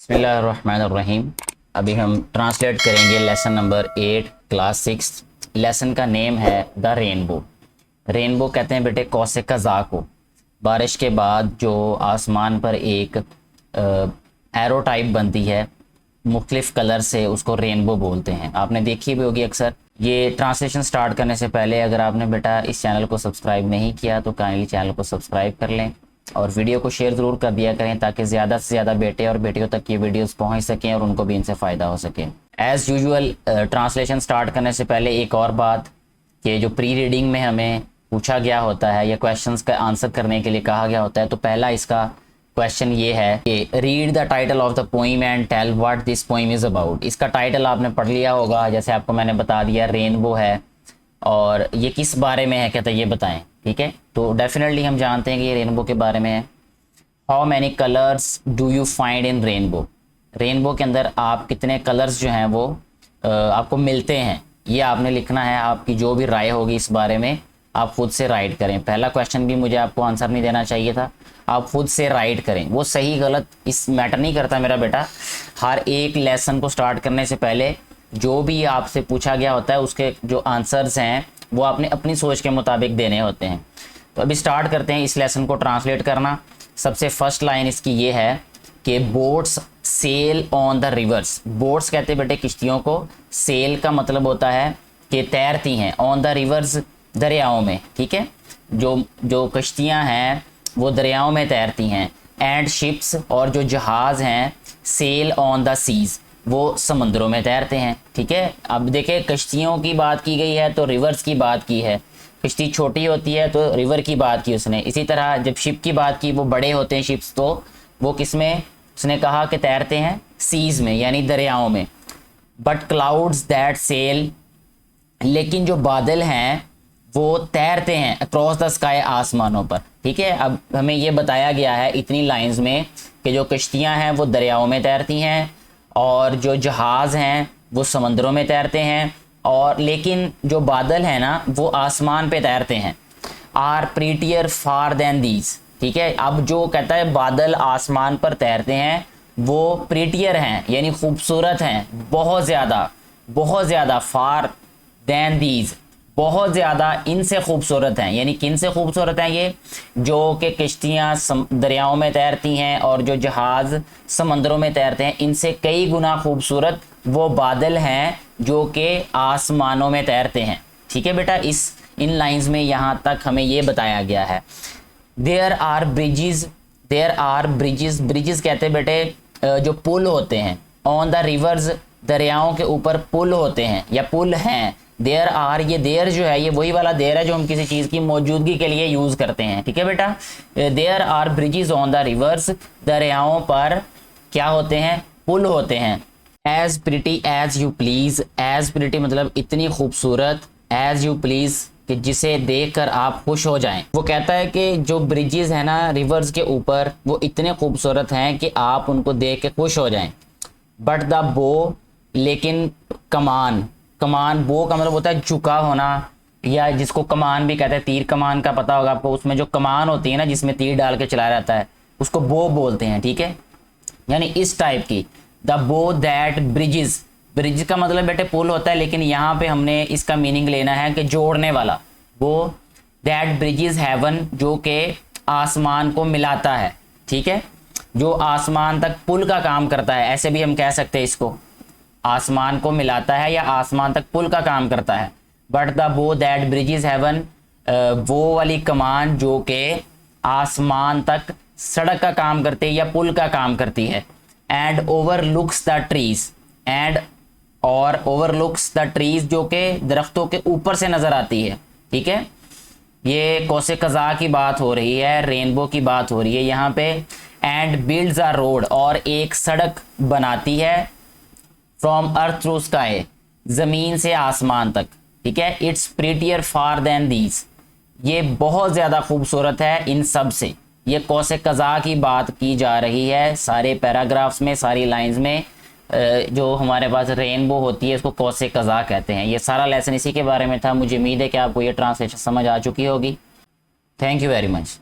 बिस्मिल्लाहिर्रहमानिर्रहीम। अभी हम ट्रांसलेट करेंगे लेसन नंबर 8 क्लास 6। लेसन का नेम है द रेनबो। रेनबो कहते हैं बेटे कौसे कज़ा को। बारिश के बाद जो आसमान पर एक एरो टाइप बनती है मुख्तलिफ कलर से, उसको रेनबो बोलते हैं। आपने देखी भी होगी अक्सर। ये ट्रांसलेशन स्टार्ट करने से पहले अगर आपने बेटा इस चैनल को सब्सक्राइब नहीं किया तो काइंडली चैनल को सब्सक्राइब कर लें और वीडियो को शेयर ज़रूर कर दिया करें ताकि ज़्यादा से ज़्यादा बेटे और बेटियों तक ये वीडियोस पहुंच सकें और उनको भी इनसे फ़ायदा हो सके। एज़ यूजुअल ट्रांसलेशन स्टार्ट करने से पहले एक और बात कि जो प्री रीडिंग में हमें पूछा गया होता है या क्वेश्चंस का आंसर करने के लिए कहा गया होता है, तो पहला इसका क्वेश्चन ये है कि read the title of the poem and tell what this poem is about. इसका टाइटल आपने पढ़ लिया होगा, जैसे आपको मैंने बता दिया रेनबो है और ये किस बारे में है, कहते हैं ये बताएं। ठीक है, तो डेफिनेटली हम जानते हैं कि ये रेनबो के बारे में है। How many colours do you find in rainbow. Rainbow के अंदर आप कितने कलर्स जो हैं वो आपको मिलते हैं, ये आपने लिखना है। आपकी जो भी राय होगी इस बारे में आप खुद से राइट करें। पहला क्वेश्चन भी मुझे आपको आंसर नहीं देना चाहिए था, आप खुद से राइट करें। वो सही गलत इस मैटर नहीं करता मेरा बेटा। हर एक लेसन को स्टार्ट करने से पहले जो भी आपसे पूछा गया होता है उसके जो आंसर्स हैं वो आपने अपनी सोच के मुताबिक देने होते हैं। तो अभी स्टार्ट करते हैं इस लेसन को ट्रांसलेट करना। सबसे फर्स्ट लाइन इसकी ये है कि boats sail on the rivers. Boats कहते हैं बेटे किश्तियों को, सेल का मतलब होता है कि तैरती हैं, ऑन द रिवर्स दरियाओं में। ठीक है, जो कश्तियाँ हैं वो दरियाओं में तैरती हैं। एंड शिप्स और जो जहाज़ हैं सेल ऑन द सीज़, वो समंदरों में तैरते हैं। ठीक है, अब देखिए कश्तियों की बात की गई है तो रिवर्स की बात की है। कश्ती छोटी होती है तो रिवर की बात की उसने। इसी तरह जब शिप की बात की, वो बड़े होते हैं शिप्स, तो वो किस में उसने कहा कि तैरते हैं सीज़ में यानी दरियाओं में। बट क्लाउड्स दैट सेल, लेकिन जो बादल हैं वो तैरते हैं अक्रॉस द स्काई, आसमानों पर। ठीक है, अब हमें ये बताया गया है इतनी लाइंस में कि जो कश्तियाँ हैं वो दरियाओं में तैरती हैं और जो जहाज़ हैं वो समंदरों में तैरते हैं, और लेकिन जो बादल हैं ना वो आसमान पे तैरते हैं। Are prettier far than these. ठीक है, अब जो कहता है बादल आसमान पर तैरते हैं वो प्रीटियर हैं यानी खूबसूरत हैं, बहुत ज़्यादा। फार देन दीज, बहुत ज़्यादा इनसे खूबसूरत हैं। यानी किन से खूबसूरत हैं ये, जो कि कश्तियाँ दरियाओं में तैरती हैं और जो जहाज़ समंदरों में तैरते हैं, इनसे कई गुना खूबसूरत वो बादल हैं जो कि आसमानों में तैरते हैं। ठीक है बेटा, इन लाइंस में यहाँ तक हमें ये बताया गया है। देयर आर ब्रिजेस, ब्रिजेस कहते हैं बेटे जो पुल होते हैं। ऑन द रिवर्स, दरियाओं के ऊपर पुल होते हैं या पुल हैं। देयर आर, ये देयर जो है ये वही वाला देयर है जो हम किसी चीज़ की मौजूदगी के लिए यूज़ करते हैं। ठीक है बेटा, there are bridges on the rivers, दरियाओं पर क्या होते हैं, पुल होते हैं। As pretty as you please, as pretty मतलब इतनी खूबसूरत, एज यू प्लीज़ कि जिसे देखकर आप खुश हो जाएं। वो कहता है कि जो ब्रिजेस हैं ना रिवर्स के ऊपर वो इतने खूबसूरत हैं कि आप उनको देख के खुश हो जाएं। बट द बो, लेकिन कमान बो का मतलब होता है झुका होना, या जिसको कमान भी कहते हैं, तीर कमान का पता होगा आपको। उसमें जो कमान होती है ना जिसमें तीर डाल के चलाया जाता है उसको बो बोलते हैं। ठीक है, यानी इस टाइप की। द बो दैट ब्रिजेस, ब्रिज का मतलब बेटे पुल होता है, लेकिन यहाँ पे हमने इसका मीनिंग लेना है कि जोड़ने वाला। वो दैट ब्रिजेस हेवन, जो कि आसमान को मिलाता है। ठीक है, जो आसमान तक पुल का काम करता है, ऐसे भी हम कह सकते हैं इसको, आसमान को मिलाता है या आसमान तक पुल का काम करता है। बट द बो दैट ब्रिजेस हेवन, वो वाली कमान जो कि आसमान तक सड़क का काम करती है या पुल का काम करती है। एंड ओवरलुक्स द ट्रीज, और ओवरलुक्स द ट्रीज जो कि दरख्तों के ऊपर से नजर आती है। ठीक है, ये कौसे कज़ा की बात हो रही है, रेनबो की बात हो रही है यहाँ पे। एंड बिल्ड्स अ रोड, और एक सड़क बनाती है। फ्रॉम अर्थ टू स्काई, ज़मीन से आसमान तक। ठीक है, it's prettier far than these, ये बहुत ज़्यादा खूबसूरत है इन सब से। ये कौसे कज़ा की बात की जा रही है सारे पैराग्राफ्स में, सारी लाइंस में। जो हमारे पास रेनबो होती है इसको कौसे कज़ा कहते हैं। ये सारा लेसन इसी के बारे में था। मुझे उम्मीद है कि आपको ये ट्रांसलेशन समझ आ चुकी होगी। Thank you very much.